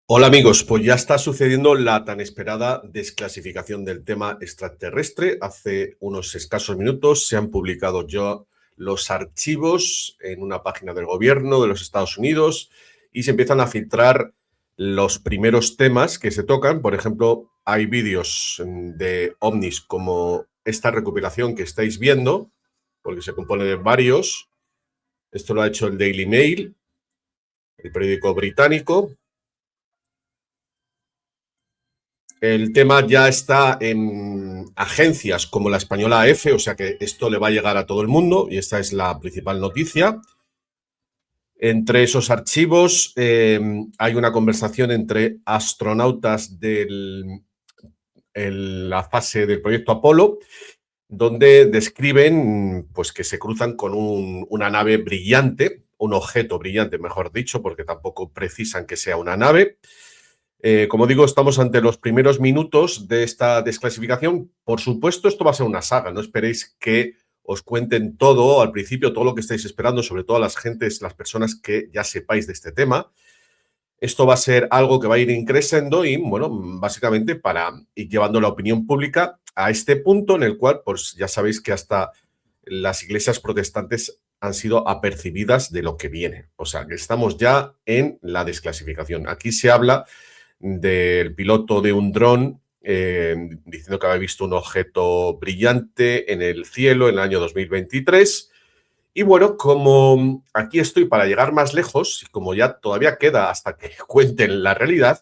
Hola amigos, pues ya está sucediendo la tan esperada desclasificación del tema extraterrestre. Hace unos escasos minutos se han publicado ya los archivos en una página del gobierno de los Estados Unidos y se empiezan a filtrar los primeros temas que se tocan. Por ejemplo, hay vídeos de ovnis como esta recopilación que estáis viendo, porque se compone de varios. Esto lo ha hecho el Daily Mail, el periódico británico. El tema ya está en agencias como la española AF, o sea que esto le va a llegar a todo el mundo y esta es la principal noticia. Entre esos archivos hay una conversación entre astronautas de la fase del proyecto Apolo, donde describen pues, que se cruzan con una nave brillante, un objeto brillante, mejor dicho, porque tampoco precisan que sea una nave. Como digo, estamos ante los primeros minutos de esta desclasificación. Por supuesto, esto va a ser una saga. No esperéis que os cuenten todo al principio, todo lo que estáis esperando, sobre todo a las personas que ya sepáis de este tema. Esto va a ser algo que va a ir increciendo y, bueno, básicamente para ir llevando la opinión pública a este punto en el cual, pues ya sabéis que hasta las iglesias protestantes han sido apercibidas de lo que viene. O sea, que estamos ya en la desclasificación. Aquí se habla del piloto de un dron diciendo que había visto un objeto brillante en el cielo en el año 2023. Y bueno, como aquí estoy para llegar más lejos, y como ya todavía queda hasta que cuenten la realidad,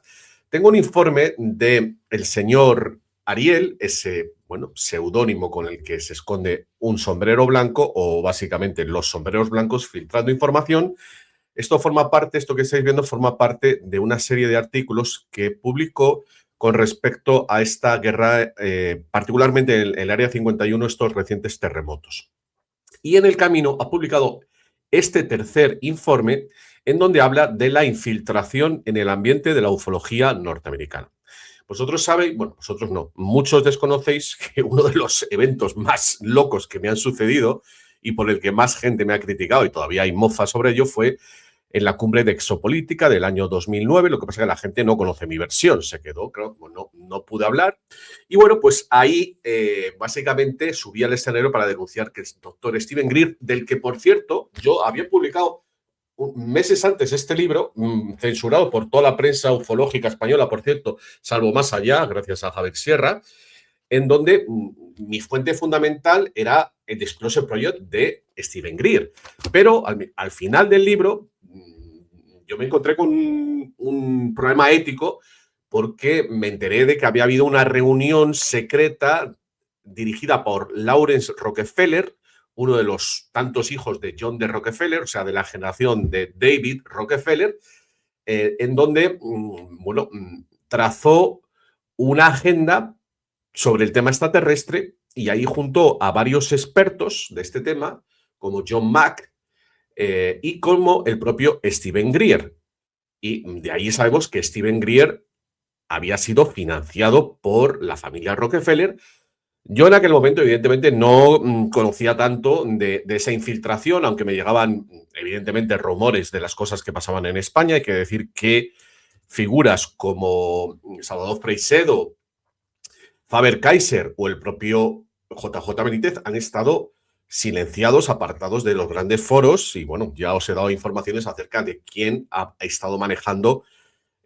tengo un informe de el señor Ariel, ese bueno, seudónimo con el que se esconde un sombrero blanco o básicamente los sombreros blancos filtrando información. Esto forma parte, esto que estáis viendo, forma parte de una serie de artículos que publicó con respecto a esta guerra, particularmente en el Área 51, estos recientes terremotos. Y en el camino ha publicado este tercer informe en donde habla de la infiltración en el ambiente de la ufología norteamericana. Vosotros sabéis, bueno, vosotros no, muchos desconocéis que uno de los eventos más locos que me han sucedido y por el que más gente me ha criticado y todavía hay mofa sobre ello fue en la cumbre de Exopolítica del año 2009. Lo que pasa es que la gente no conoce mi versión, se quedó, creo, no pude hablar. Y bueno, pues ahí básicamente subí al escenario para denunciar que el doctor Steven Greer, del que por cierto yo había publicado meses antes este libro, censurado por toda la prensa ufológica española, por cierto, salvo Más Allá, gracias a Javier Sierra, en donde mi fuente fundamental era el Disclosure Project de Steven Greer. Pero al final del libro yo me encontré con un problema ético porque me enteré de que había habido una reunión secreta dirigida por Lawrence Rockefeller, uno de los tantos hijos de John D. Rockefeller, o sea, de la generación de David Rockefeller, en donde, bueno, trazó una agenda sobre el tema extraterrestre y ahí juntó a varios expertos de este tema, como John Mack y como el propio Steven Greer. Y de ahí sabemos que Steven Greer había sido financiado por la familia Rockefeller. Yo en aquel momento, evidentemente, no conocía tanto de esa infiltración, aunque me llegaban, evidentemente, rumores de las cosas que pasaban en España. Hay que decir que figuras como Salvador Freixedo, Faber Kaiser o el propio JJ Benítez han estado silenciados, apartados de los grandes foros y bueno, ya os he dado informaciones acerca de quién ha estado manejando,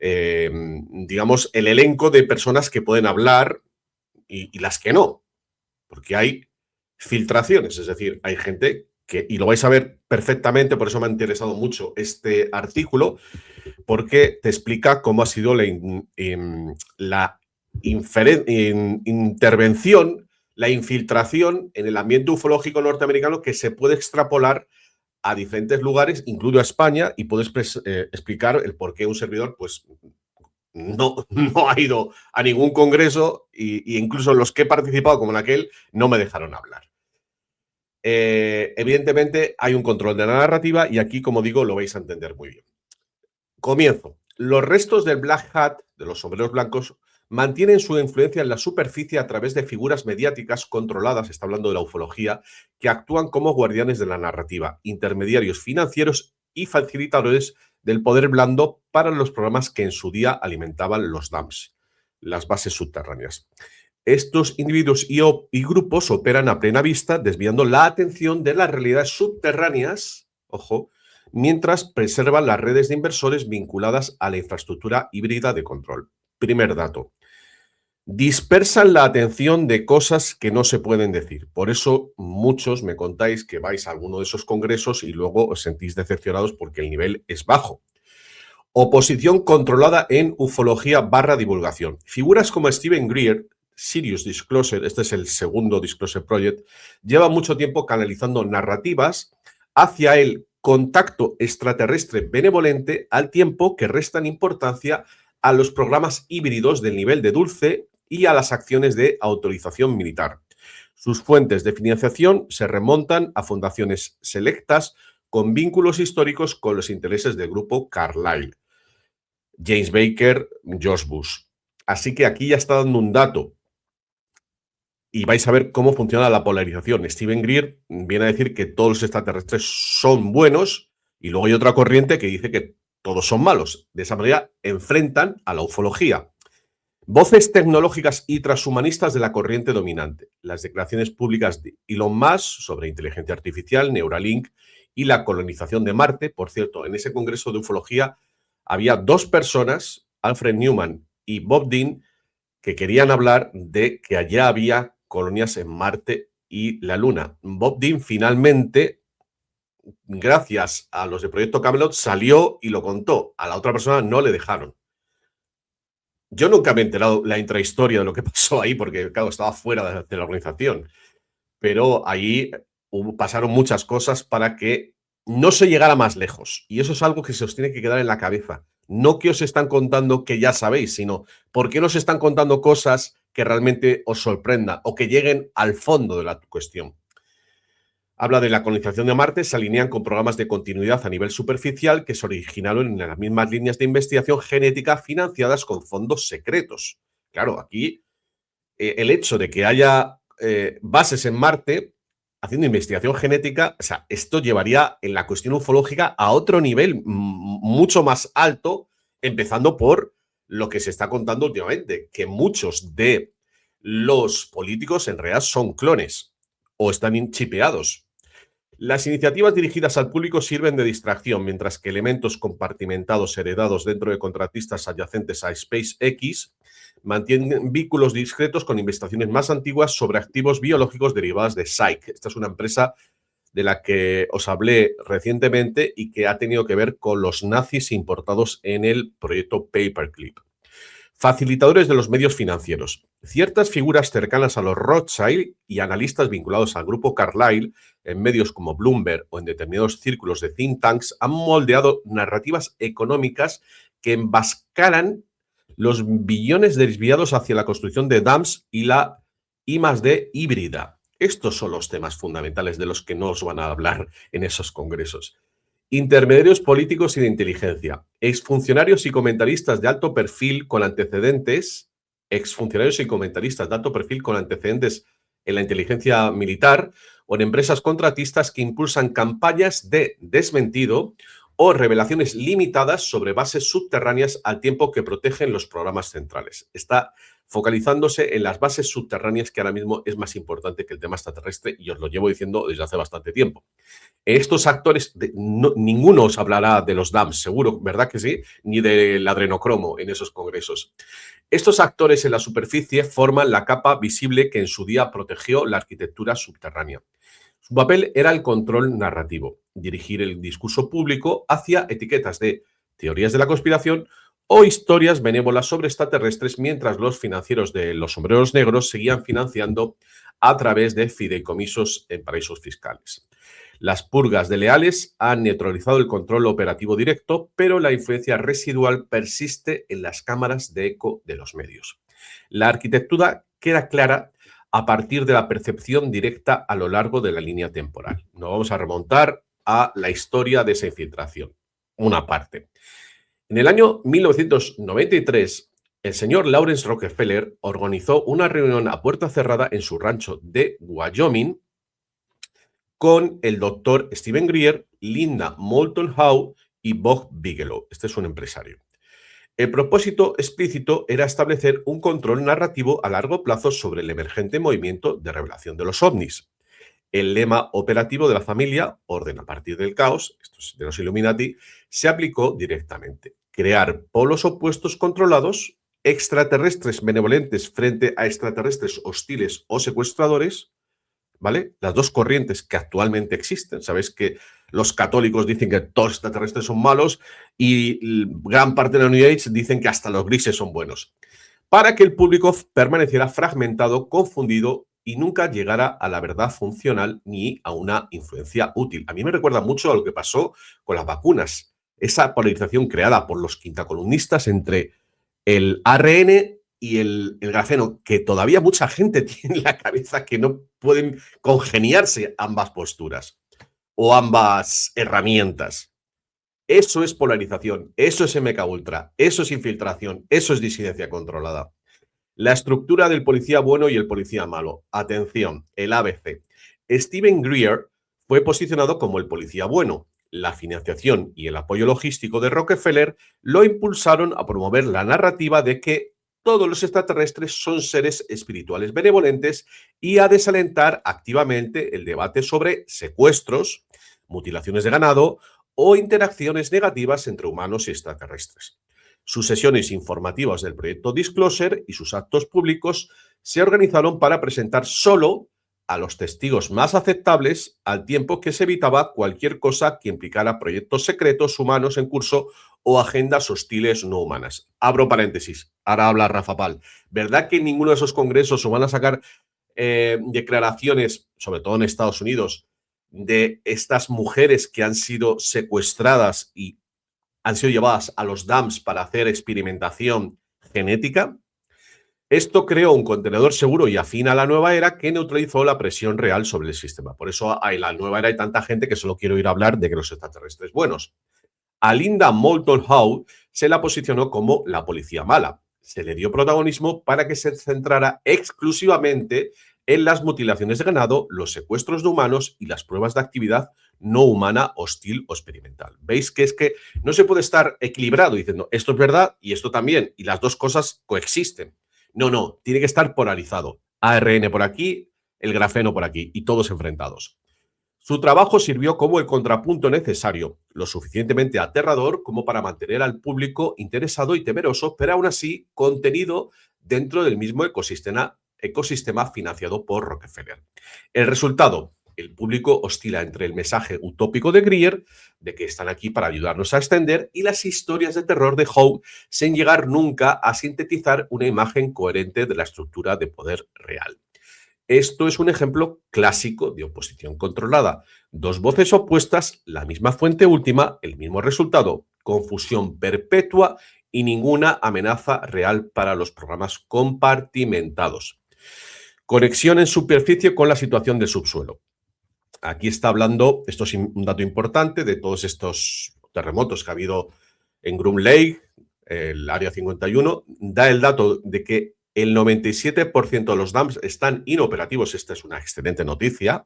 digamos, el elenco de personas que pueden hablar y las que no, porque hay filtraciones, es decir, hay gente que, y lo vais a ver perfectamente, por eso me ha interesado mucho este artículo, porque te explica cómo ha sido la intervención, la infiltración en el ambiente ufológico norteamericano que se puede extrapolar a diferentes lugares, incluido a España, y puedes explicar el por qué un servidor pues, no ha ido a ningún congreso y incluso los que he participado, como en aquel, no me dejaron hablar. Evidentemente hay un control de la narrativa y aquí, como digo, lo vais a entender muy bien. Comienzo. Los restos del Black Hat, de los sombreros blancos, mantienen su influencia en la superficie a través de figuras mediáticas controladas, está hablando de la ufología, que actúan como guardianes de la narrativa, intermediarios financieros y facilitadores del poder blando para los programas que en su día alimentaban los dams, las bases subterráneas. Estos individuos y grupos operan a plena vista, desviando la atención de las realidades subterráneas, ojo, mientras preservan las redes de inversores vinculadas a la infraestructura híbrida de control. Primer dato. Dispersan la atención de cosas que no se pueden decir. Por eso muchos me contáis que vais a alguno de esos congresos y luego os sentís decepcionados porque el nivel es bajo. Oposición controlada en ufología / divulgación. Figuras como Steven Greer, Sirius Disclosure, este es el segundo Disclosure Project, lleva mucho tiempo canalizando narrativas hacia el contacto extraterrestre benevolente al tiempo que restan importancia a los programas híbridos del nivel de Dulce y a las acciones de autorización militar. Sus fuentes de financiación se remontan a fundaciones selectas con vínculos históricos con los intereses del grupo Carlyle, James Baker, George Bush. Así que aquí ya está dando un dato y vais a ver cómo funciona la polarización. Steven Greer viene a decir que todos los extraterrestres son buenos y luego hay otra corriente que dice que todos son malos. De esa manera enfrentan a la ufología. Voces tecnológicas y transhumanistas de la corriente dominante. Las declaraciones públicas de Elon Musk sobre inteligencia artificial, Neuralink y la colonización de Marte. Por cierto, en ese congreso de ufología había dos personas, Alfred Newman y Bob Dean, que querían hablar de que allá había colonias en Marte y la Luna. Bob Dean finalmente, gracias a los de Proyecto Camelot, salió y lo contó. A la otra persona no le dejaron. Yo nunca me he enterado la intrahistoria de lo que pasó ahí, porque, claro, estaba fuera de la organización. Pero ahí pasaron muchas cosas para que no se llegara más lejos. Y eso es algo que se os tiene que quedar en la cabeza. No que os están contando que ya sabéis, sino por qué nos están contando cosas que realmente os sorprendan o que lleguen al fondo de la cuestión. Habla de la colonización de Marte, se alinean con programas de continuidad a nivel superficial que se originaron en las mismas líneas de investigación genética financiadas con fondos secretos. Claro, aquí el hecho de que haya bases en Marte haciendo investigación genética, o sea, esto llevaría en la cuestión ufológica a otro nivel mucho más alto, empezando por lo que se está contando últimamente, que muchos de los políticos en realidad son clones o están chipeados. Las iniciativas dirigidas al público sirven de distracción, mientras que elementos compartimentados heredados dentro de contratistas adyacentes a SpaceX mantienen vínculos discretos con investigaciones más antiguas sobre activos biológicos derivados de Psyche. Esta es una empresa de la que os hablé recientemente y que ha tenido que ver con los nazis importados en el proyecto Paperclip. Facilitadores de los medios financieros. Ciertas figuras cercanas a los Rothschild y analistas vinculados al grupo Carlyle en medios como Bloomberg o en determinados círculos de think tanks han moldeado narrativas económicas que enmascaran los billones desviados hacia la construcción de dams y la I+D híbrida. Estos son los temas fundamentales de los que no os van a hablar en esos congresos. Intermediarios políticos y de inteligencia. Exfuncionarios y comentaristas de alto perfil con antecedentes. Exfuncionarios y comentaristas de alto perfil con antecedentes en la inteligencia militar o en empresas contratistas que impulsan campañas de desmentido o revelaciones limitadas sobre bases subterráneas al tiempo que protegen los programas centrales. Está focalizándose en las bases subterráneas, que ahora mismo es más importante que el tema extraterrestre, y os lo llevo diciendo desde hace bastante tiempo. Estos actores, ninguno os hablará de los dams, seguro, ¿verdad que sí? Ni del adrenocromo en esos congresos. Estos actores en la superficie forman la capa visible que en su día protegió la arquitectura subterránea. Su papel era el control narrativo, dirigir el discurso público hacia etiquetas de teorías de la conspiración o historias benévolas sobre extraterrestres, mientras los financieros de los sombreros negros seguían financiando a través de fideicomisos en paraísos fiscales. Las purgas de leales han neutralizado el control operativo directo, pero la influencia residual persiste en las cámaras de eco de los medios. La arquitectura queda clara a partir de la percepción directa a lo largo de la línea temporal. Nos vamos a remontar a la historia de esa infiltración. Una parte. En el año 1993, el señor Lawrence Rockefeller organizó una reunión a puerta cerrada en su rancho de Wyoming con el doctor Steven Greer Linda Moulton Howe y Bob Bigelow. Este es un empresario. El propósito explícito era establecer un control narrativo a largo plazo sobre el emergente movimiento de revelación de los ovnis. El lema operativo de la familia, orden a partir del caos, esto es de los Illuminati, se aplicó directamente. Crear polos opuestos controlados, extraterrestres benevolentes frente a extraterrestres hostiles o secuestradores, ¿vale? Las dos corrientes que actualmente existen. Sabéis que los católicos dicen que todos los extraterrestres son malos y gran parte de la New Age dicen que hasta los grises son buenos. Para que el público permaneciera fragmentado, confundido y nunca llegara a la verdad funcional ni a una influencia útil. A mí me recuerda mucho a lo que pasó con las vacunas. Esa polarización creada por los quintacolumnistas entre el ARN y el grafeno, que todavía mucha gente tiene en la cabeza que no pueden congeniarse ambas posturas o ambas herramientas. Eso es polarización, eso es MKUltra, eso es infiltración, eso es disidencia controlada. La estructura del policía bueno y el policía malo. Atención, el ABC. Steven Greer fue posicionado como el policía bueno. La financiación y el apoyo logístico de Rockefeller lo impulsaron a promover la narrativa de que todos los extraterrestres son seres espirituales benevolentes y a desalentar activamente el debate sobre secuestros, mutilaciones de ganado o interacciones negativas entre humanos y extraterrestres. Sus sesiones informativas del proyecto Disclosure y sus actos públicos se organizaron para presentar solo a los testigos más aceptables, al tiempo que se evitaba cualquier cosa que implicara proyectos secretos humanos en curso o agendas hostiles no humanas. Abro paréntesis, ahora habla Rafa Pal. ¿Verdad que en ninguno de esos congresos se van a sacar declaraciones, sobre todo en Estados Unidos, de estas mujeres que han sido secuestradas y han sido llevadas a los dams para hacer experimentación genética? Esto creó un contenedor seguro y afín a la nueva era que neutralizó la presión real sobre el sistema. Por eso en la nueva era hay tanta gente que solo quiere oír hablar de que los extraterrestres buenos. A Linda Moulton Howe se la posicionó como la policía mala. Se le dio protagonismo para que se centrara exclusivamente en las mutilaciones de ganado, los secuestros de humanos y las pruebas de actividad no humana, hostil o experimental. ¿Veis que es que no se puede estar equilibrado diciendo esto es verdad y esto también, y las dos cosas coexisten? No, tiene que estar polarizado. ARN por aquí, el grafeno por aquí, y todos enfrentados. Su trabajo sirvió como el contrapunto necesario, lo suficientemente aterrador como para mantener al público interesado y temeroso, pero aún así contenido dentro del mismo ecosistema financiado por Rockefeller. El resultado: el público oscila entre el mensaje utópico de Greer, de que están aquí para ayudarnos a extender, y las historias de terror de Howe, sin llegar nunca a sintetizar una imagen coherente de la estructura de poder real. Esto es un ejemplo clásico de oposición controlada. Dos voces opuestas, la misma fuente última, el mismo resultado, confusión perpetua y ninguna amenaza real para los programas compartimentados. Conexión en superficie con la situación del subsuelo. Aquí está hablando, esto es un dato importante, de todos estos terremotos que ha habido en Groom Lake, el Área 51, da el dato de que el 97% de los dams están inoperativos. Esta es una excelente noticia.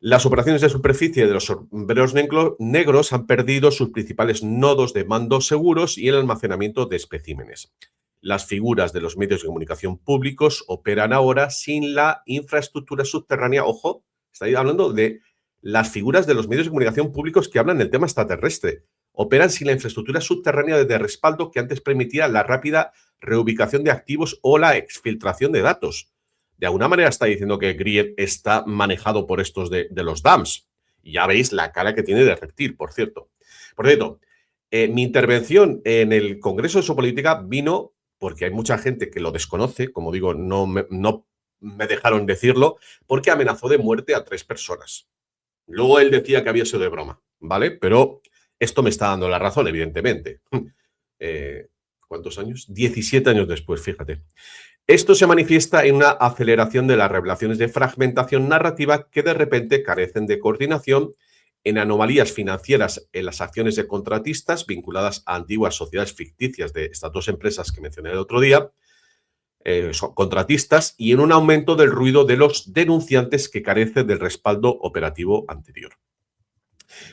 Las operaciones de superficie de los sombreros negros han perdido sus principales nodos de mando seguros y el almacenamiento de especímenes. Las figuras de los medios de comunicación públicos operan ahora sin la infraestructura subterránea. Ojo, estoy hablando de las figuras de los medios de comunicación públicos que hablan del tema extraterrestre. Operan sin la infraestructura subterránea de respaldo que antes permitía la rápida reubicación de activos o la exfiltración de datos. De alguna manera está diciendo que Greer está manejado por estos de los dams. Y ya veis la cara que tiene de reptil, por cierto. Por cierto, mi intervención en el Congreso de Sociopolítica vino porque hay mucha gente que lo desconoce, como digo, no me dejaron decirlo, porque amenazó de muerte a 3 personas. Luego él decía que había sido de broma, ¿vale? Pero esto me está dando la razón, evidentemente. ¿Cuántos años? 17 años después, fíjate. Esto se manifiesta en una aceleración de las revelaciones de fragmentación narrativa que de repente carecen de coordinación, en anomalías financieras en las acciones de contratistas vinculadas a antiguas sociedades ficticias de estas dos empresas que mencioné el otro día, son contratistas, y en un aumento del ruido de los denunciantes que carece del respaldo operativo anterior.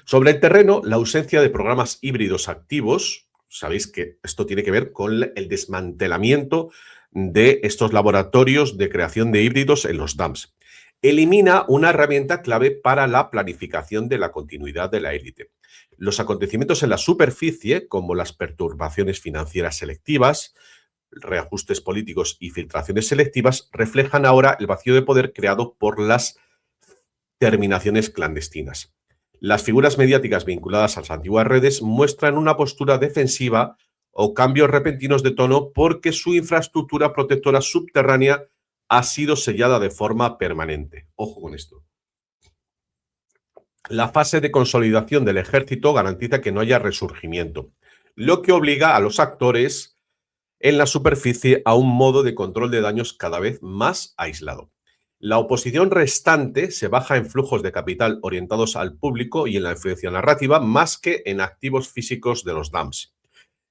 Sobre el terreno, la ausencia de programas híbridos activos, sabéis que esto tiene que ver con el desmantelamiento de estos laboratorios de creación de híbridos en los dams. Elimina una herramienta clave para la planificación de la continuidad de la élite. Los acontecimientos en la superficie, como las perturbaciones financieras selectivas, reajustes políticos y filtraciones selectivas, reflejan ahora el vacío de poder creado por las terminaciones clandestinas. Las figuras mediáticas vinculadas a las antiguas redes muestran una postura defensiva o cambios repentinos de tono porque su infraestructura protectora subterránea ha sido sellada de forma permanente. Ojo con esto. La fase de consolidación del ejército garantiza que no haya resurgimiento, lo que obliga a los actores en la superficie a un modo de control de daños cada vez más aislado. La oposición restante se baja en flujos de capital orientados al público y en la influencia narrativa más que en activos físicos de los dams.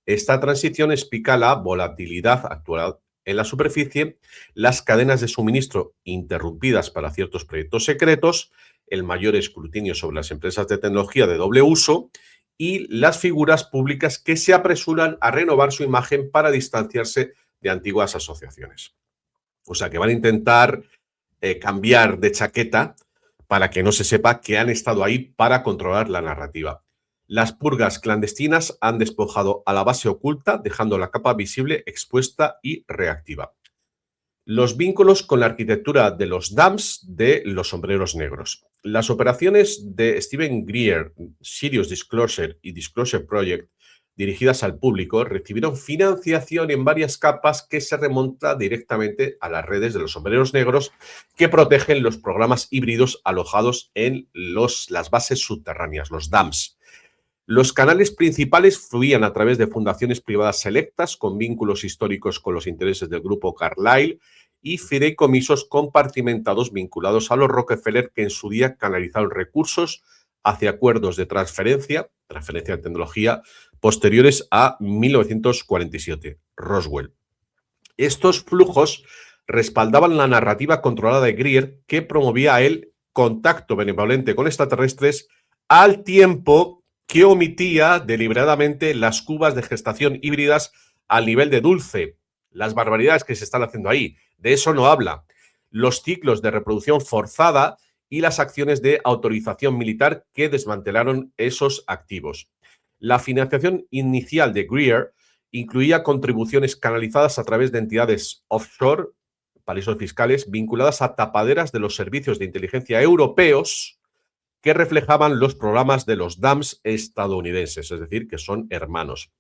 Esta transición explica la volatilidad actual en la superficie, las cadenas de suministro interrumpidas para ciertos proyectos secretos, el mayor escrutinio sobre las empresas de tecnología de doble uso y las figuras públicas que se apresuran a renovar su imagen para distanciarse de antiguas asociaciones. O sea que van a intentar cambiar de chaqueta para que no se sepa que han estado ahí para controlar la narrativa. Las purgas clandestinas han despojado a la base oculta, dejando la capa visible, expuesta y reactiva. Los vínculos con la arquitectura de los dams de los sombreros negros. Las operaciones de Steven Greer, Sirius Disclosure y Disclosure Project, dirigidas al público, recibieron financiación en varias capas que se remonta directamente a las redes de los sombreros negros que protegen los programas híbridos alojados en las bases subterráneas, los dams. Los canales principales fluían a través de fundaciones privadas selectas con vínculos históricos con los intereses del grupo Carlyle y fideicomisos compartimentados vinculados a los Rockefeller que en su día canalizaron recursos hacia acuerdos de transferencia de tecnología posteriores a 1947, Roswell. Estos flujos respaldaban la narrativa controlada de Greer que promovía el contacto benevolente con extraterrestres al tiempo que omitía deliberadamente las cubas de gestación híbridas al nivel de Dulce. Las barbaridades que se están haciendo ahí, de eso no habla. Los ciclos de reproducción forzada y las acciones de autorización militar que desmantelaron esos activos. La financiación inicial de Greer incluía contribuciones canalizadas a través de entidades offshore, paraísos fiscales, vinculadas a tapaderas de los servicios de inteligencia europeos que reflejaban los programas de los dams estadounidenses, es decir, que son hermanos.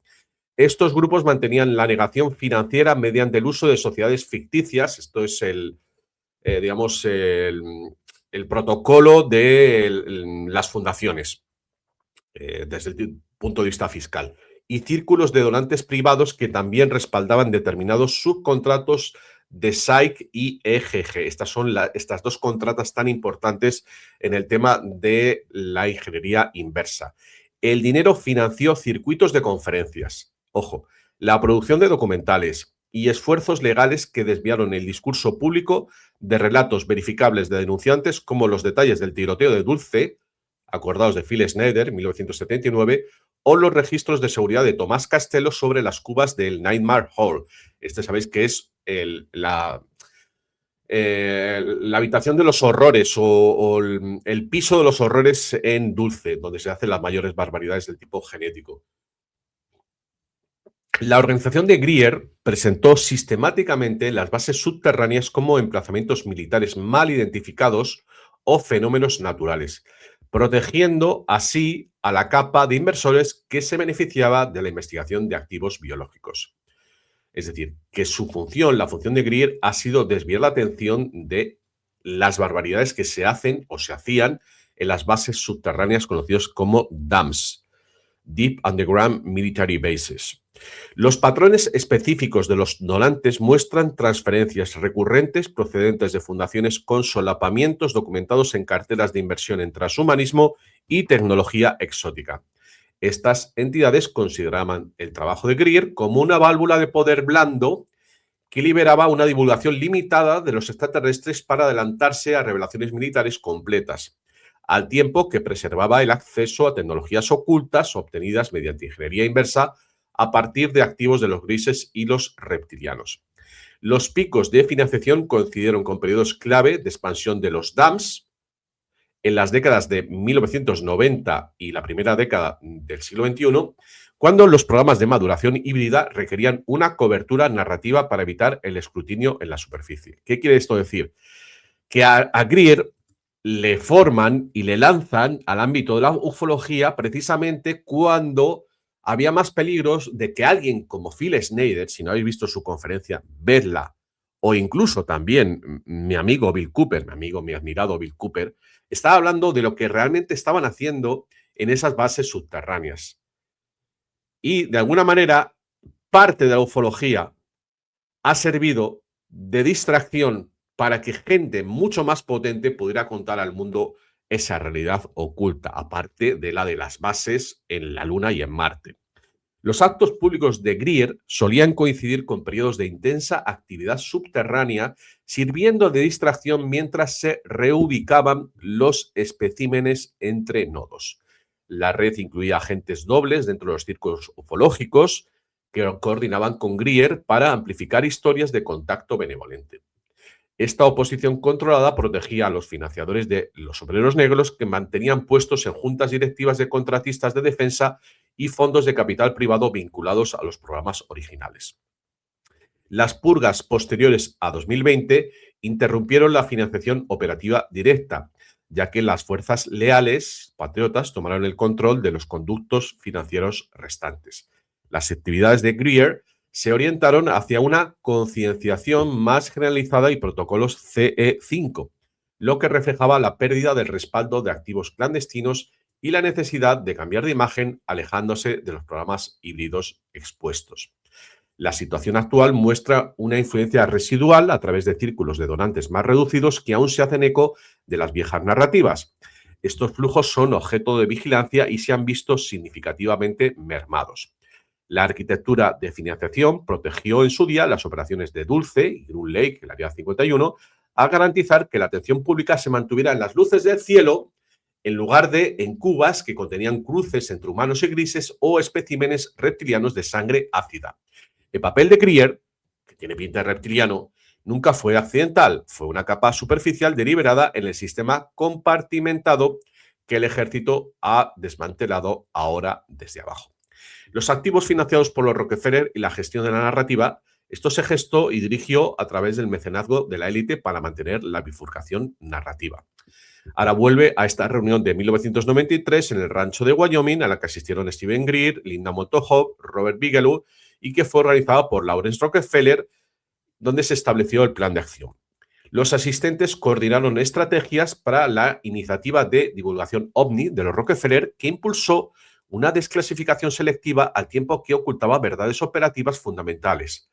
Estos grupos mantenían la negación financiera mediante el uso de sociedades ficticias. Esto es el protocolo de las fundaciones desde el punto de vista fiscal. Y círculos de donantes privados que también respaldaban determinados subcontratos de SAIC y EGG. Estas son estas dos contratas tan importantes en el tema de la ingeniería inversa. El dinero financió circuitos de conferencias, ojo, la producción de documentales y esfuerzos legales que desviaron el discurso público de relatos verificables de denunciantes como los detalles del tiroteo de Dulce, acordados de Phil Schneider, 1979, o los registros de seguridad de Tomás Castelo sobre las cubas del Nightmare Hall. Sabéis que es la habitación de los horrores o el piso de los horrores en Dulce, donde se hacen las mayores barbaridades del tipo genético. La organización de Greer presentó sistemáticamente las bases subterráneas como emplazamientos militares mal identificados o fenómenos naturales, protegiendo así a la capa de inversores que se beneficiaba de la investigación de activos biológicos. Es decir, que su función, la función de Greer, ha sido desviar la atención de las barbaridades que se hacen o se hacían en las bases subterráneas conocidas como DUMBs, Deep Underground Military Bases. Los patrones específicos de los donantes muestran transferencias recurrentes procedentes de fundaciones con solapamientos documentados en carteras de inversión en transhumanismo y tecnología exótica. Estas entidades consideraban el trabajo de Greer como una válvula de poder blando que liberaba una divulgación limitada de los extraterrestres para adelantarse a revelaciones militares completas. al tiempo que preservaba el acceso a tecnologías ocultas obtenidas mediante ingeniería inversa a partir de activos de los grises y los reptilianos. Los picos de financiación coincidieron con periodos clave de expansión de los DAMs en las décadas de 1990 y la primera década del siglo XXI, cuando los programas de maduración híbrida requerían una cobertura narrativa para evitar el escrutinio en la superficie. ¿Qué quiere esto decir? Que a Greer le forman y le lanzan al ámbito de la ufología precisamente cuando había más peligros de que alguien como Phil Schneider, si no habéis visto su conferencia, vedla, o incluso también mi amigo Bill Cooper, mi admirado Bill Cooper, estaba hablando de lo que realmente estaban haciendo en esas bases subterráneas. Y de alguna manera, parte de la ufología ha servido de distracción para que gente mucho más potente pudiera contar al mundo esa realidad oculta, aparte de la de las bases en la Luna y en Marte. Los actos públicos de Greer solían coincidir con periodos de intensa actividad subterránea, sirviendo de distracción mientras se reubicaban los especímenes entre nodos. La red incluía agentes dobles dentro de los círculos ufológicos que coordinaban con Greer para amplificar historias de contacto benevolente. Esta oposición controlada protegía a los financiadores de los obreros negros que mantenían puestos en juntas directivas de contratistas de defensa y fondos de capital privado vinculados a los programas originales. Las purgas posteriores a 2020 interrumpieron la financiación operativa directa, ya que las fuerzas leales, patriotas, tomaron el control de los conductos financieros restantes. Las actividades de Greer se orientaron hacia una concienciación más generalizada y protocolos CE5, lo que reflejaba la pérdida del respaldo de activos clandestinos y la necesidad de cambiar de imagen alejándose de los programas híbridos expuestos. La situación actual muestra una influencia residual a través de círculos de donantes más reducidos que aún se hacen eco de las viejas narrativas. Estos flujos son objeto de vigilancia y se han visto significativamente mermados. La arquitectura de financiación protegió en su día las operaciones de Dulce y Groom Lake, el Área 51, a garantizar que la atención pública se mantuviera en las luces del cielo en lugar de en cubas que contenían cruces entre humanos y grises o especímenes reptilianos de sangre ácida. El papel de Greer, que tiene pinta de reptiliano, nunca fue accidental, fue una capa superficial deliberada en el sistema compartimentado que el ejército ha desmantelado ahora desde abajo. Los activos financiados por los Rockefeller y la gestión de la narrativa, esto se gestó y dirigió a través del mecenazgo de la élite para mantener la bifurcación narrativa. Ahora vuelve a esta reunión de 1993 en el rancho de Wyoming, a la que asistieron Steven Greer, Linda Moulton Howe, Robert Bigelow, y que fue organizada por Lawrence Rockefeller, donde se estableció el plan de acción. Los asistentes coordinaron estrategias para la iniciativa de divulgación OVNI de los Rockefeller, que impulsó una desclasificación selectiva al tiempo que ocultaba verdades operativas fundamentales.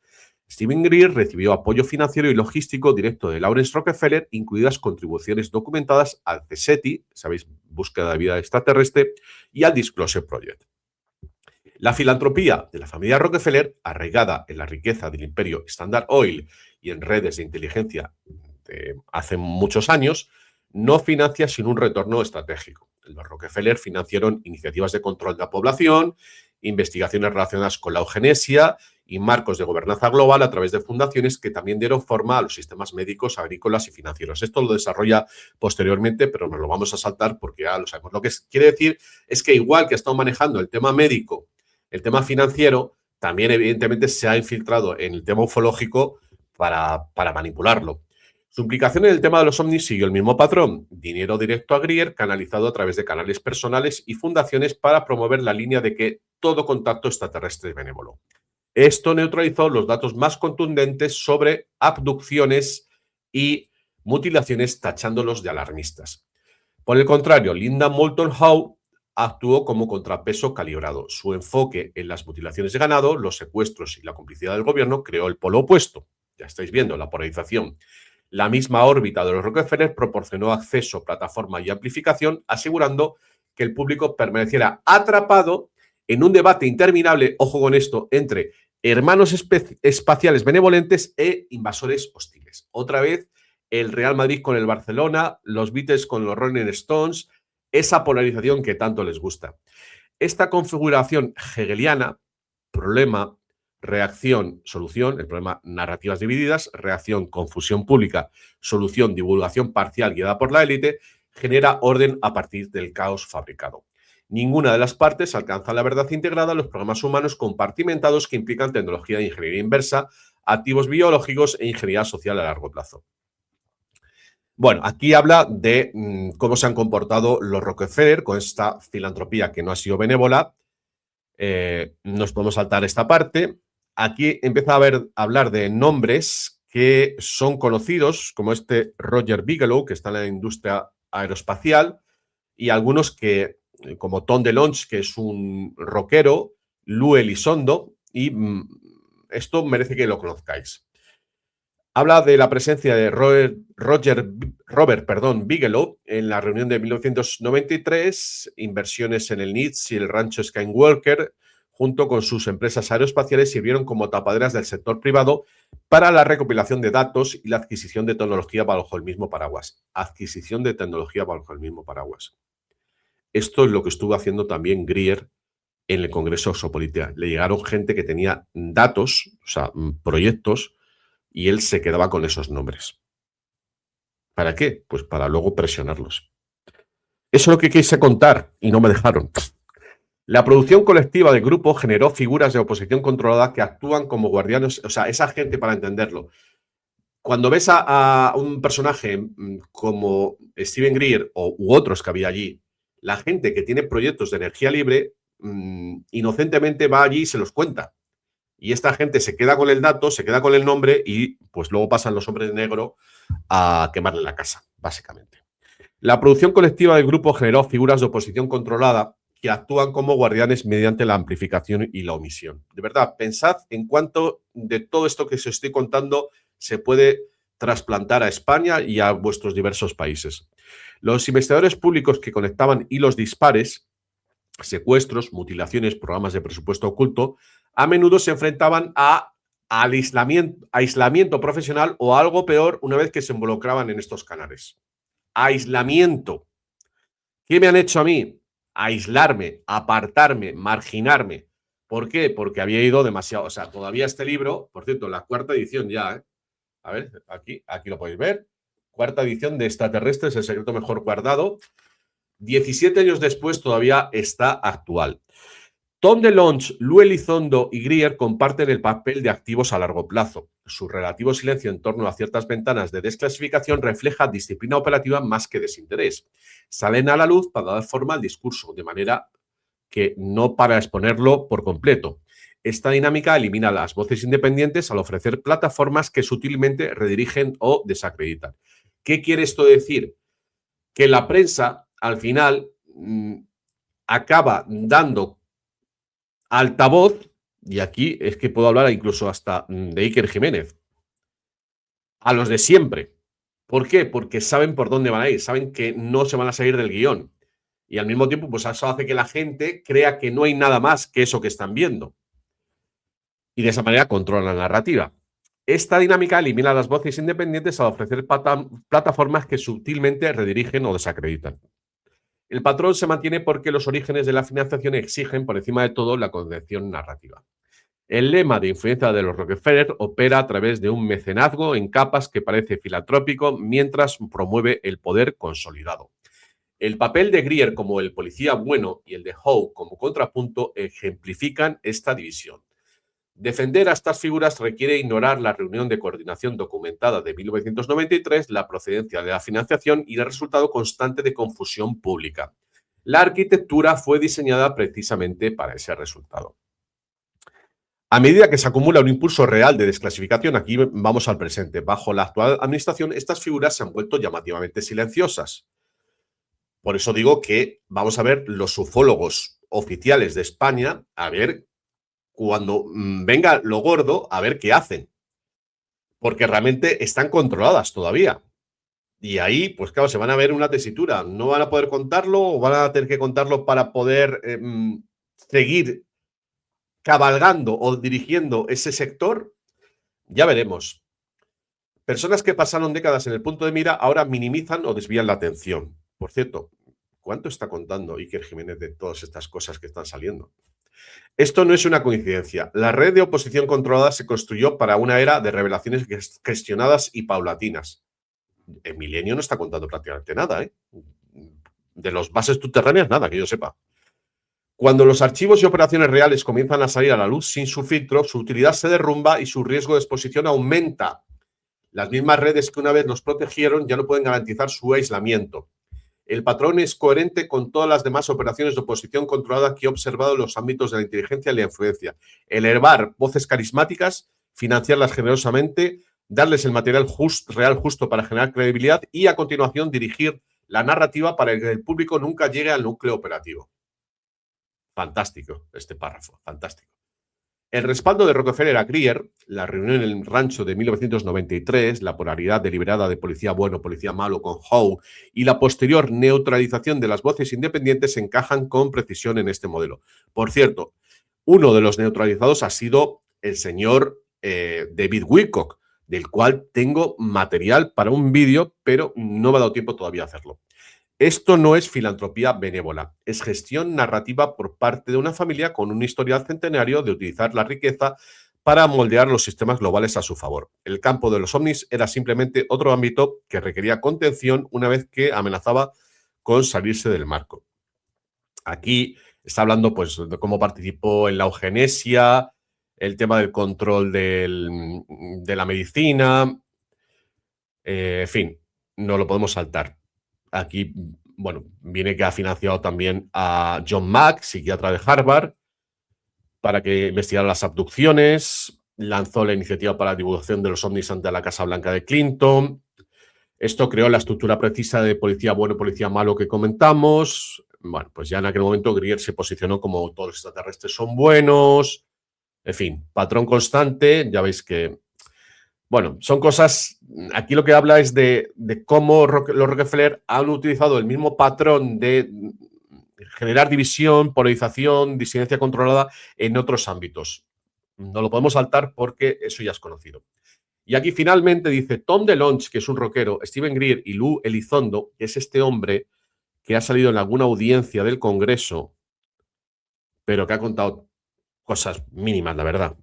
Steven Greer recibió apoyo financiero y logístico directo de Lawrence Rockefeller, incluidas contribuciones documentadas al CSETI, sabéis, búsqueda de vida extraterrestre, y al Disclosure Project. La filantropía de la familia Rockefeller, arraigada en la riqueza del imperio Standard Oil y en redes de inteligencia de hace muchos años, no financia sin un retorno estratégico. Los Rockefeller financiaron iniciativas de control de la población, investigaciones relacionadas con la eugenesia y marcos de gobernanza global a través de fundaciones que también dieron forma a los sistemas médicos, agrícolas y financieros. Esto lo desarrolla posteriormente, pero nos lo vamos a saltar porque ya lo sabemos. Lo que quiere decir es que igual que ha estado manejando el tema médico, el tema financiero, también evidentemente se ha infiltrado en el tema ufológico para manipularlo. Su implicación en el tema de los ovnis siguió el mismo patrón: dinero directo a Greer, canalizado a través de canales personales y fundaciones para promover la línea de que todo contacto extraterrestre es benévolo. Esto neutralizó los datos más contundentes sobre abducciones y mutilaciones, tachándolos de alarmistas. Por el contrario, Linda Moulton Howe actuó como contrapeso calibrado. Su enfoque en las mutilaciones de ganado, los secuestros y la complicidad del gobierno creó el polo opuesto. Ya estáis viendo la polarización. La misma órbita de los Rockefeller proporcionó acceso, plataforma y amplificación, asegurando que el público permaneciera atrapado en un debate interminable, ojo con esto, entre hermanos espaciales benevolentes e invasores hostiles. Otra vez, el Real Madrid con el Barcelona, los Beatles con los Rolling Stones, esa polarización que tanto les gusta. Esta configuración hegeliana, problema, reacción, solución, el problema narrativas divididas, reacción, confusión pública, solución, divulgación parcial guiada por la élite, genera orden a partir del caos fabricado. Ninguna de las partes alcanza la verdad integrada en los programas humanos compartimentados que implican tecnología de ingeniería inversa, activos biológicos e ingeniería social a largo plazo. Bueno, aquí habla de cómo se han comportado los Rockefeller con esta filantropía que no ha sido benévola. Nos podemos saltar esta parte. Aquí empieza a hablar de nombres que son conocidos, como este Roger Bigelow, que está en la industria aeroespacial, y algunos que, como Tom DeLonge, que es un rockero, Lou Elizondo, y esto merece que lo conozcáis. Habla de la presencia de Robert Bigelow en la reunión de 1993, inversiones en el NITS y el rancho Skywalker, junto con sus empresas aeroespaciales, sirvieron como tapaderas del sector privado para la recopilación de datos y la adquisición de tecnología bajo el mismo paraguas. Adquisición de tecnología bajo el mismo paraguas. Esto es lo que estuvo haciendo también Greer en el Congreso Oxopolítica. Le llegaron gente que tenía datos, o sea, proyectos, y él se quedaba con esos nombres. ¿Para qué? Pues para luego presionarlos. Eso es lo que quise contar y no me dejaron. La producción colectiva del grupo generó figuras de oposición controlada que actúan como guardianes, o sea, esa gente, para entenderlo. Cuando ves a un personaje como Steven Greer u otros que había allí, la gente que tiene proyectos de energía libre, inocentemente va allí y se los cuenta. Y esta gente se queda con el dato, se queda con el nombre y pues luego pasan los hombres de negro a quemarle la casa, básicamente. La producción colectiva del grupo generó figuras de oposición controlada que actúan como guardianes mediante la amplificación y la omisión. De verdad, pensad en cuánto de todo esto que os estoy contando se puede trasplantar a España y a vuestros diversos países. Los investigadores públicos que conectaban hilos dispares, secuestros, mutilaciones, programas de presupuesto oculto, a menudo se enfrentaban al aislamiento profesional o algo peor una vez que se involucraban en estos canales. Aislamiento. ¿Qué me han hecho a mí? Aislarme, apartarme, marginarme. ¿Por qué? Porque había ido demasiado. O sea, todavía este libro, por cierto, la cuarta edición ya, A ver, aquí lo podéis ver. Cuarta edición de Extraterrestres, el secreto mejor guardado. 17 años después todavía está actual. Tom DeLonge, Lou Elizondo y Greer comparten el papel de activos a largo plazo. Su relativo silencio en torno a ciertas ventanas de desclasificación refleja disciplina operativa más que desinterés. Salen a la luz para dar forma al discurso, de manera que no para exponerlo por completo. Esta dinámica elimina las voces independientes al ofrecer plataformas que sutilmente redirigen o desacreditan. ¿Qué quiere esto decir? Que la prensa, al final, acaba dando altavoz, y aquí es que puedo hablar incluso hasta de Iker Jiménez, a los de siempre. ¿Por qué? Porque saben por dónde van a ir, saben que no se van a salir del guión. Y al mismo tiempo, pues eso hace que la gente crea que no hay nada más que eso que están viendo. Y de esa manera controlan la narrativa. Esta dinámica elimina las voces independientes al ofrecer plataformas que sutilmente redirigen o desacreditan. El patrón se mantiene porque los orígenes de la financiación exigen, por encima de todo, la concepción narrativa. El lema de influencia de los Rockefeller opera a través de un mecenazgo en capas que parece filantrópico mientras promueve el poder consolidado. El papel de Greer como el policía bueno y el de Howe como contrapunto ejemplifican esta división. Defender a estas figuras requiere ignorar la reunión de coordinación documentada de 1993, la procedencia de la financiación y el resultado constante de confusión pública. La arquitectura fue diseñada precisamente para ese resultado. A medida que se acumula un impulso real de desclasificación, aquí vamos al presente. Bajo la actual administración, estas figuras se han vuelto llamativamente silenciosas. Por eso digo que vamos a ver los ufólogos oficiales de España, a ver cuando venga lo gordo, a ver qué hacen. Porque realmente están controladas todavía. Y ahí, pues claro, se van a ver una tesitura. No van a poder contarlo o van a tener que contarlo para poder seguir cabalgando o dirigiendo ese sector. Ya veremos. Personas que pasaron décadas en el punto de mira ahora minimizan o desvían la atención. Por cierto, ¿Cuánto está contando Iker Jiménez de todas estas cosas que están saliendo? Esto no es una coincidencia. La red de oposición controlada se construyó para una era de revelaciones gestionadas y paulatinas. En Milenio no está contando prácticamente nada, ¿eh? De los bases subterráneas, nada, que yo sepa. Cuando los archivos y operaciones reales comienzan a salir a la luz sin su filtro, su utilidad se derrumba y su riesgo de exposición aumenta. Las mismas redes que una vez los protegieron ya no pueden garantizar su aislamiento. El patrón es coherente con todas las demás operaciones de oposición controlada que he observado en los ámbitos de la inteligencia y la influencia. Elevar voces carismáticas, financiarlas generosamente, darles el material real justo para generar credibilidad y, a continuación, dirigir la narrativa para que el público nunca llegue al núcleo operativo. Fantástico este párrafo, fantástico. El respaldo de Rockefeller a Greer, la reunión en el rancho de 1993, la polaridad deliberada de policía bueno, policía malo con Howe y la posterior neutralización de las voces independientes encajan con precisión en este modelo. Por cierto, uno de los neutralizados ha sido el señor David Wilcock, del cual tengo material para un vídeo, pero no me ha dado tiempo todavía a hacerlo. Esto no es filantropía benévola, es gestión narrativa por parte de una familia con un historial centenario de utilizar la riqueza para moldear los sistemas globales a su favor. El campo de los ovnis era simplemente otro ámbito que requería contención una vez que amenazaba con salirse del marco. Aquí está hablando pues, de cómo participó en la eugenesia, el tema del control de la medicina, en fin, no lo podemos saltar. Aquí, bueno, viene que ha financiado también a John Mack, psiquiatra de Harvard, para que investigara las abducciones, lanzó la iniciativa para la divulgación de los ovnis ante la Casa Blanca de Clinton. Esto creó la estructura precisa de policía bueno, policía malo que comentamos. Bueno, pues ya en aquel momento Greer se posicionó como todos los extraterrestres son buenos. En fin, patrón constante, ya veis que bueno, son cosas, aquí lo que habla es de cómo los Rockefeller han utilizado el mismo patrón de generar división, polarización, disidencia controlada en otros ámbitos. No lo podemos saltar porque eso ya es conocido. Y aquí finalmente dice Tom DeLonge, que es un rockero, Steven Greer y Lou Elizondo, que es este hombre que ha salido en alguna audiencia del Congreso, pero que ha contado cosas mínimas, la verdad.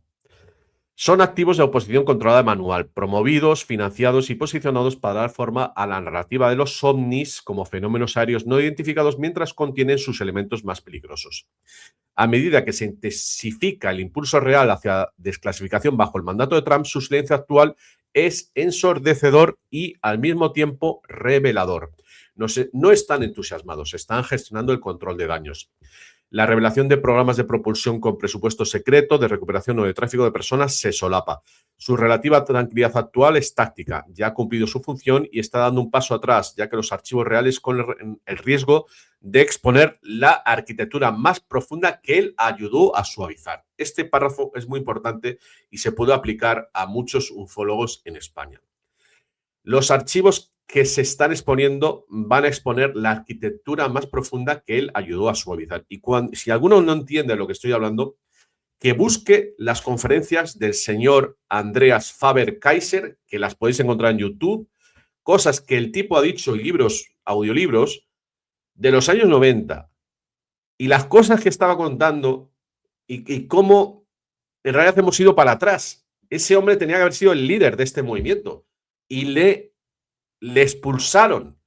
Son activos de oposición controlada manual, promovidos, financiados y posicionados para dar forma a la narrativa de los ovnis como fenómenos aéreos no identificados mientras contienen sus elementos más peligrosos. A medida que se intensifica el impulso real hacia desclasificación bajo el mandato de Trump, su silencio actual es ensordecedor y al mismo tiempo revelador. No están entusiasmados, están gestionando el control de daños. La revelación de programas de propulsión con presupuesto secreto, de recuperación o de tráfico de personas se solapa. Su relativa tranquilidad actual es táctica, ya ha cumplido su función y está dando un paso atrás, ya que los archivos reales con el riesgo de exponer la arquitectura más profunda que él ayudó a suavizar. Este párrafo es muy importante y se puede aplicar a muchos ufólogos en España. Los archivos que se están exponiendo van a exponer la arquitectura más profunda que él ayudó a suavizar. Y si alguno no entiende lo que estoy hablando, que busque las conferencias del señor Andreas Faber-Kaiser, que las podéis encontrar en YouTube, cosas que el tipo ha dicho en libros, audiolibros, de los años 90, y las cosas que estaba contando y cómo en realidad hemos ido para atrás. Ese hombre tenía que haber sido el líder de este movimiento y le expulsaron.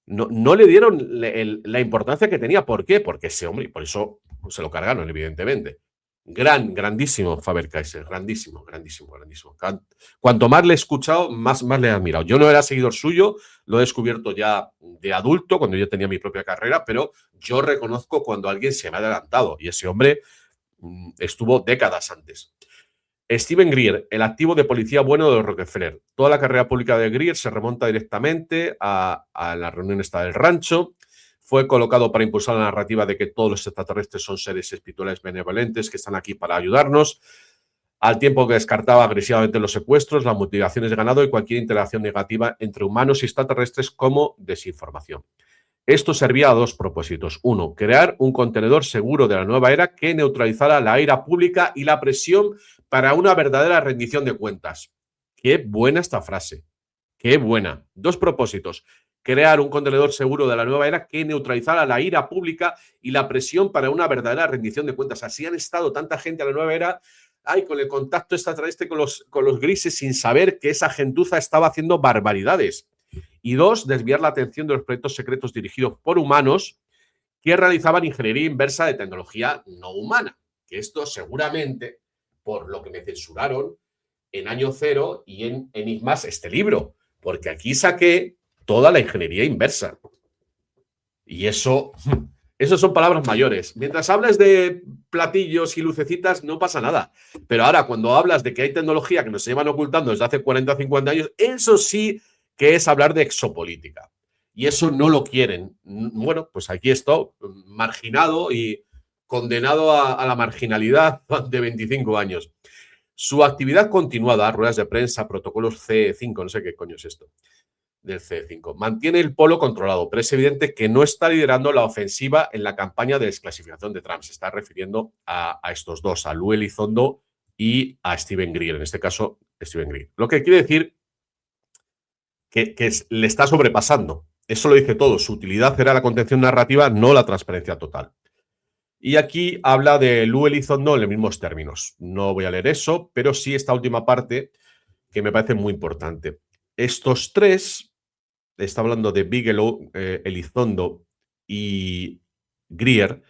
No le dieron la importancia que tenía. ¿Por qué? Porque ese hombre, y por eso se lo cargaron, evidentemente. Grandísimo Faber-Kaiser, grandísimo. Cuanto más le he escuchado, más le he admirado. Yo no era seguidor suyo, lo he descubierto ya de adulto, cuando yo tenía mi propia carrera, pero yo reconozco cuando alguien se me ha adelantado, y ese hombre estuvo décadas antes. Steven Greer, el activo de policía bueno de Rockefeller. Toda la carrera pública de Greer se remonta directamente a la reunión esta del rancho. Fue colocado para impulsar la narrativa de que todos los extraterrestres son seres espirituales benevolentes que están aquí para ayudarnos, al tiempo que descartaba agresivamente los secuestros, las mutilaciones de ganado y cualquier interacción negativa entre humanos y extraterrestres como desinformación. Esto servía a dos propósitos. Uno, crear un contenedor seguro de la nueva era que neutralizara la ira pública y la presión para una verdadera rendición de cuentas. Qué buena esta frase. Qué buena. Dos propósitos. crear un contenedor seguro de la nueva era que neutralizara la ira pública y la presión para una verdadera rendición de cuentas. Así han estado tanta gente a la nueva era, con el contacto extraterrestre con los grises, sin saber que esa gentuza estaba haciendo barbaridades. Y 2, desviar la atención de los proyectos secretos dirigidos por humanos que realizaban ingeniería inversa de tecnología no humana. Que esto seguramente, por lo que me censuraron en Año Cero y en Enigmas, este libro, porque aquí saqué toda la ingeniería inversa. Y eso son palabras mayores. Mientras hables de platillos y lucecitas, no pasa nada. Pero ahora, cuando hablas de que hay tecnología que nos llevan ocultando desde hace 40 o 50 años, eso sí que es hablar de exopolítica. Y eso no lo quieren. Bueno, pues aquí estoy, marginado y condenado a la marginalidad de 25 años. Su actividad continuada, ruedas de prensa, protocolos C5, no sé qué coño es esto, del C5, mantiene el polo controlado, pero es evidente que no está liderando la ofensiva en la campaña de desclasificación de Trump. Se está refiriendo a estos dos, a Lou Elizondo y a Steven Greer, en este caso, Steven Greer. Lo que quiere decir que le está sobrepasando. Eso lo dice todo. Su utilidad era la contención narrativa, no la transparencia total. Y aquí habla de Lou Elizondo en los mismos términos. No voy a leer eso, pero sí esta última parte que me parece muy importante. Estos tres, está hablando de Bigelow, Elizondo y Greer,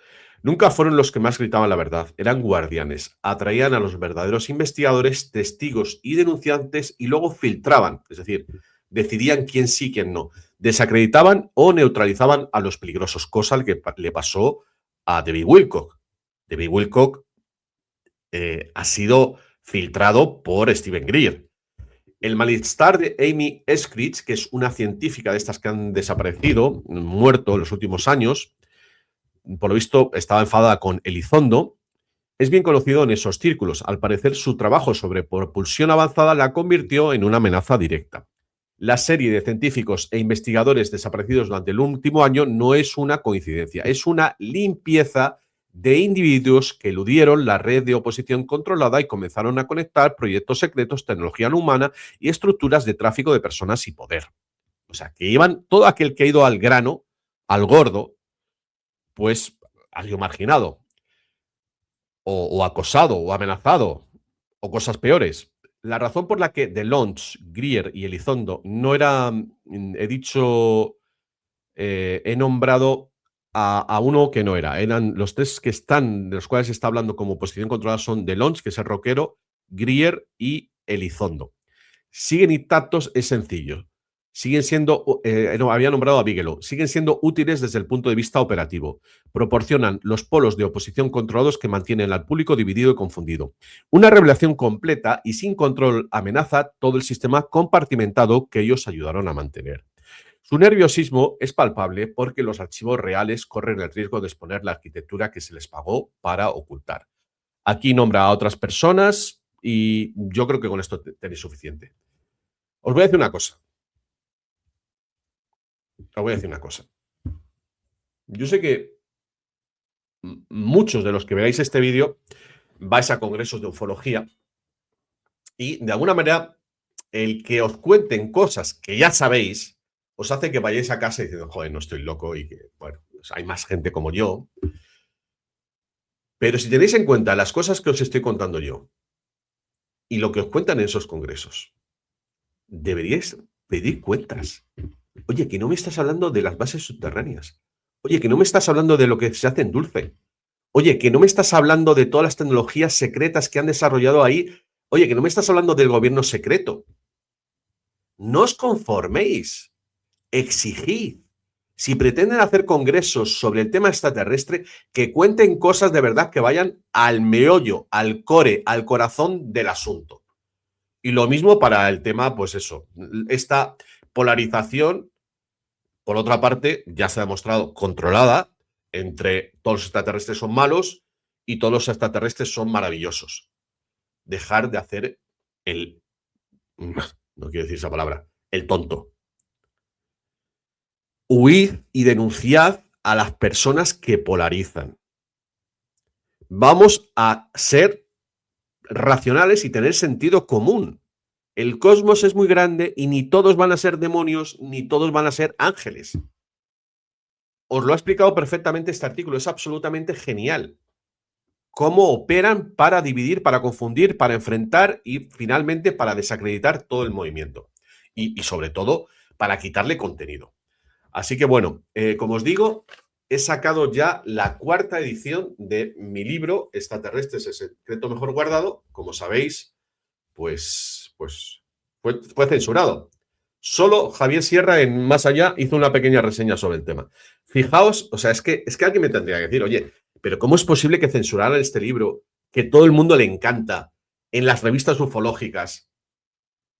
nunca fueron los que más gritaban la verdad. Eran guardianes. Atraían a los verdaderos investigadores, testigos y denunciantes y luego filtraban. Es decir, decidían quién sí, quién no. Desacreditaban o neutralizaban a los peligrosos, cosa que le pasó a David Wilcock. David Wilcock ha sido filtrado por Steven Greer. El malestar de Amy Eskridge, que es una científica de estas que han desaparecido, muerto en los últimos años, por lo visto estaba enfadada con Elizondo, es bien conocido en esos círculos. Al parecer, su trabajo sobre propulsión avanzada la convirtió en una amenaza directa. La serie de científicos e investigadores desaparecidos durante el último año no es una coincidencia, es una limpieza de individuos que eludieron la red de oposición controlada y comenzaron a conectar proyectos secretos, tecnología no humana y estructuras de tráfico de personas y poder. O sea, que iban, todo aquel que ha ido al grano, al gordo, pues ha sido marginado, o acosado, o amenazado, o cosas peores. La razón por la que DeLonge, Greer y Elizondo no eran, he nombrado a uno que no era. Eran los tres que están, de los cuales se está hablando como oposición controlada, son DeLonge, que es el rockero, Greer y Elizondo. Siguen intactos, es sencillo. Siguen siendo, había nombrado a Bigelow, siguen siendo útiles desde el punto de vista operativo. Proporcionan los polos de oposición controlados que mantienen al público dividido y confundido. Una revelación completa y sin control amenaza todo el sistema compartimentado que ellos ayudaron a mantener. Su nerviosismo es palpable porque los archivos reales corren el riesgo de exponer la arquitectura que se les pagó para ocultar. Aquí nombra a otras personas y yo creo que con esto tenéis suficiente. Os voy a decir una cosa. Yo sé que muchos de los que veáis este vídeo vais a congresos de ufología y de alguna manera el que os cuenten cosas que ya sabéis os hace que vayáis a casa diciendo, joder, no estoy loco y que, bueno, pues hay más gente como yo. Pero si tenéis en cuenta las cosas que os estoy contando yo y lo que os cuentan en esos congresos, deberíais pedir cuentas. Oye, que no me estás hablando de las bases subterráneas. Oye, que no me estás hablando de lo que se hace en Dulce. Oye, que no me estás hablando de todas las tecnologías secretas que han desarrollado ahí. Oye, que no me estás hablando del gobierno secreto. No os conforméis. Exigid. Si pretenden hacer congresos sobre el tema extraterrestre, que cuenten cosas de verdad que vayan al meollo, al core, al corazón del asunto. Y lo mismo para el tema, pues eso, esta polarización, por otra parte, ya se ha demostrado controlada entre todos los extraterrestres son malos y todos los extraterrestres son maravillosos. Dejar de hacer no quiero decir esa palabra, el tonto. Huid y denunciad a las personas que polarizan. Vamos a ser racionales y tener sentido común. El cosmos es muy grande y ni todos van a ser demonios, ni todos van a ser ángeles. Os lo ha explicado perfectamente este artículo, es absolutamente genial. Cómo operan para dividir, para confundir, para enfrentar y finalmente para desacreditar todo el movimiento. Y sobre todo, para quitarle contenido. Así que bueno, como os digo, he sacado ya la 4ª edición de mi libro, Extraterrestres, el secreto mejor guardado. Como sabéis, pues fue censurado. Solo Javier Sierra en Más Allá hizo una pequeña reseña sobre el tema. Fijaos, o sea, es que alguien me tendría que decir, oye, pero ¿cómo es posible que censuraran este libro que todo el mundo le encanta en las revistas ufológicas?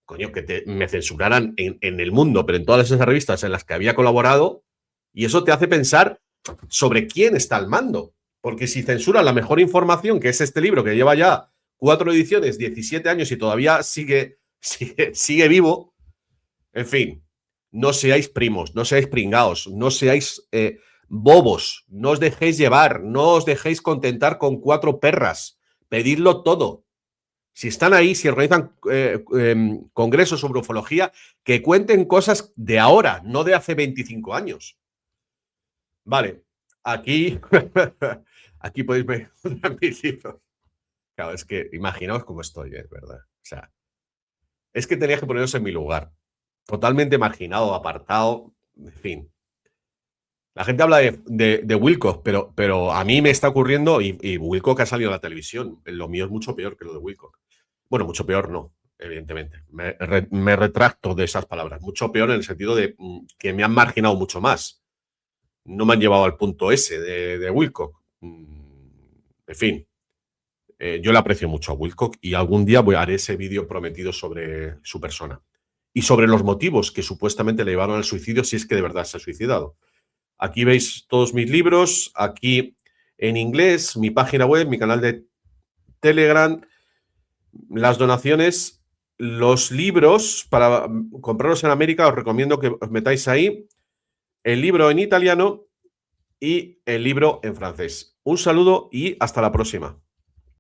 Coño, que me censuraran en El Mundo, pero en todas esas revistas en las que había colaborado, y eso te hace pensar sobre quién está al mando. Porque si censura la mejor información, que es este libro que lleva ya 4 ediciones, 17 años y todavía sigue vivo, en fin, no seáis primos, no seáis pringaos, no seáis bobos, no os dejéis llevar, no os dejéis contentar con 4 perras, pedidlo todo. Si están ahí, si organizan congresos sobre ufología, que cuenten cosas de ahora, no de hace 25 años. Vale, aquí, aquí podéis ver mis libros. Claro, es que imaginaos cómo estoy, es verdad. O sea, es que tenía que poneros en mi lugar. Totalmente marginado, apartado, en fin. La gente habla de Wilcock, pero a mí me está ocurriendo, y Wilcock ha salido a la televisión. Lo mío es mucho peor que lo de Wilcock. Bueno, mucho peor no, evidentemente. Me retracto de esas palabras. Mucho peor en el sentido de que me han marginado mucho más. No me han llevado al punto ese de Wilcock. En fin, yo le aprecio mucho a Wilcock y algún día haré ese vídeo prometido sobre su persona y sobre los motivos que supuestamente le llevaron al suicidio, si es que de verdad se ha suicidado. Aquí veis todos mis libros, aquí en inglés, mi página web, mi canal de Telegram, las donaciones, los libros, para comprarlos en América, os recomiendo que os metáis ahí, el libro en italiano y el libro en francés. Un saludo y hasta la próxima.